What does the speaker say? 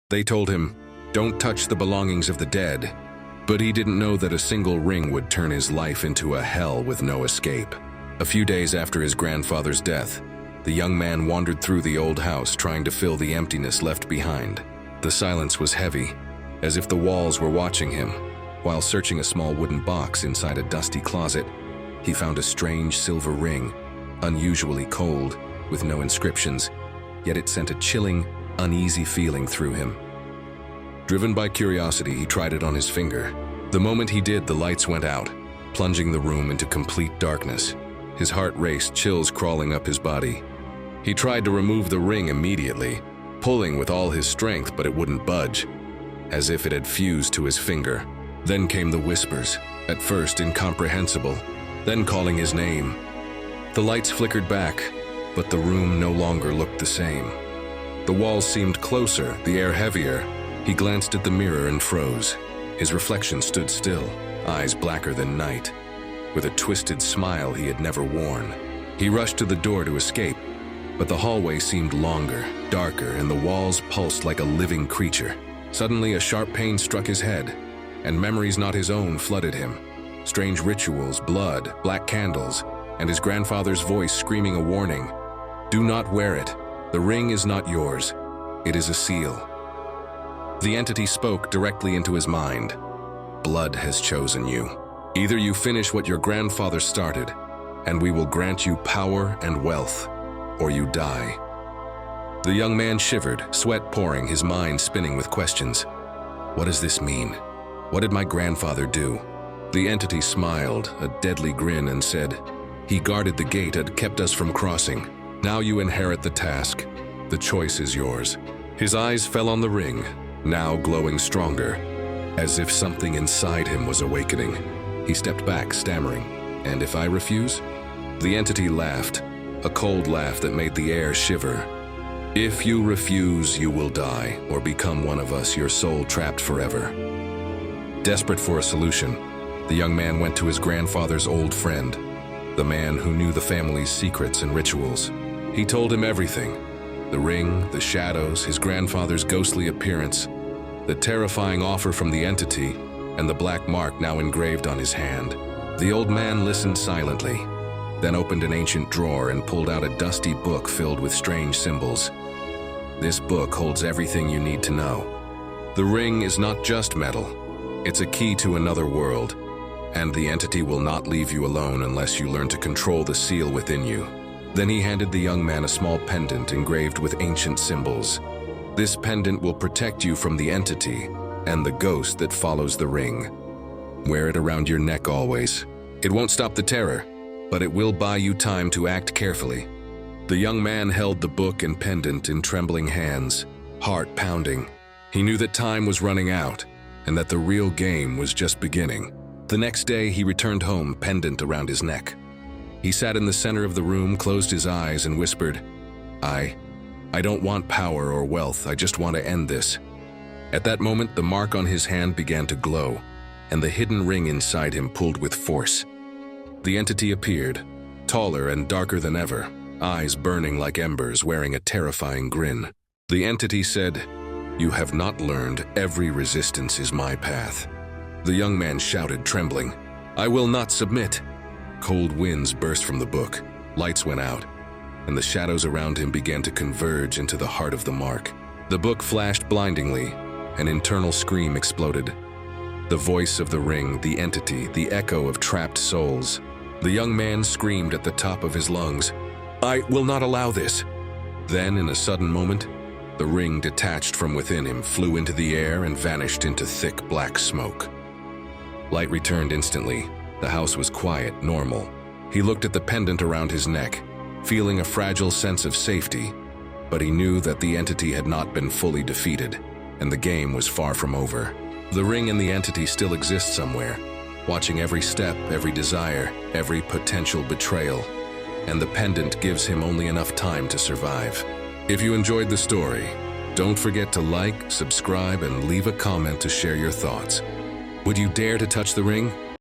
They told him, "Don't touch the belongings of the dead." But he didn't know that a single ring would turn his life into a hell with no escape. A few days after his grandfather's death, the young man wandered through the old house trying to fill the emptiness left behind. The silence was heavy, as if the walls were watching him. While searching a small wooden box inside a dusty closet, he found a strange silver ring, unusually cold, with no inscriptions, yet it sent a chilling, uneasy feeling through him. Driven by curiosity, he tried it on his finger. The moment he did, the lights went out, plunging the room into complete darkness. His heart raced, chills crawling up his body. He tried to remove the ring immediately, pulling with all his strength, but it wouldn't budge, as if it had fused to his finger. Then came the whispers, at first incomprehensible, then calling his name. The lights flickered back, but the room no longer looked the same. The walls seemed closer, the air heavier. He glanced at the mirror and froze. His reflection stood still, eyes blacker than night, with a twisted smile he had never worn. He rushed to the door to escape, but the hallway seemed longer, darker, and the walls pulsed like a living creature. Suddenly, a sharp pain struck his head, and memories not his own flooded him. Strange rituals, blood, black candles, and his grandfather's voice screaming a warning. "Do not wear it. The ring is not yours. It is a seal." The entity spoke directly into his mind. "Blood has chosen you. Either you finish what your grandfather started, and we will grant you power and wealth, or you die." The young man shivered, sweat pouring, his mind spinning with questions. What does this mean? What did my grandfather do? The entity smiled, a deadly grin, and said, "He guarded the gate and kept us from crossing. Now you inherit the task. The choice is yours." His eyes fell on the ring, now glowing stronger, as if something inside him was awakening. He stepped back, stammering, "And if I refuse?" The entity laughed, a cold laugh that made the air shiver. "If you refuse, you will die, or become one of us, your soul trapped forever." Desperate for a solution, the young man went to his grandfather's old friend, the man who knew the family's secrets and rituals. He told him everything: the ring, the shadows, his grandfather's ghostly appearance, the terrifying offer from the entity, and the black mark now engraved on his hand. The old man listened silently, then opened an ancient drawer and pulled out a dusty book filled with strange symbols. This book holds everything you need to know. The ring is not just metal. It's a key to another world, and the entity will not leave you alone unless you learn to control the seal within you. Then he handed the young man a small pendant engraved with ancient symbols. This pendant will protect you from the entity and the ghost that follows the ring. Wear it around your neck always. It won't stop the terror, but it will buy you time to act carefully. The young man held the book and pendant in trembling hands, heart pounding. He knew that time was running out, and that the real game was just beginning. The next day, he returned home, pendant around his neck. He sat in the center of the room, closed his eyes, and whispered, I don't want power or wealth, I just want to end this." At that moment, the mark on his hand began to glow, and the hidden ring inside him pulled with force. The entity appeared, taller and darker than ever, eyes burning like embers, wearing a terrifying grin. The entity said, "You have not learned. Every resistance is my path." The young man shouted, trembling, "I will not submit." Cold winds burst from the book, lights went out, and the shadows around him began to converge into the heart of the mark. The book flashed blindingly, an internal scream exploded. The voice of the ring, the entity, the echo of trapped souls. The young man screamed at the top of his lungs, "I will not allow this." Then, in a sudden moment, the ring detached from within him, flew into the air, and vanished into thick black smoke. Light returned instantly. The house was quiet, normal. He looked at the pendant around his neck, feeling a fragile sense of safety, but he knew that the entity had not been fully defeated, and the game was far from over. The ring and the entity still exist somewhere, watching every step, every desire, every potential betrayal, and the pendant gives him only enough time to survive. If you enjoyed the story, don't forget to like, subscribe, and leave a comment to share your thoughts. Would you dare to touch the ring?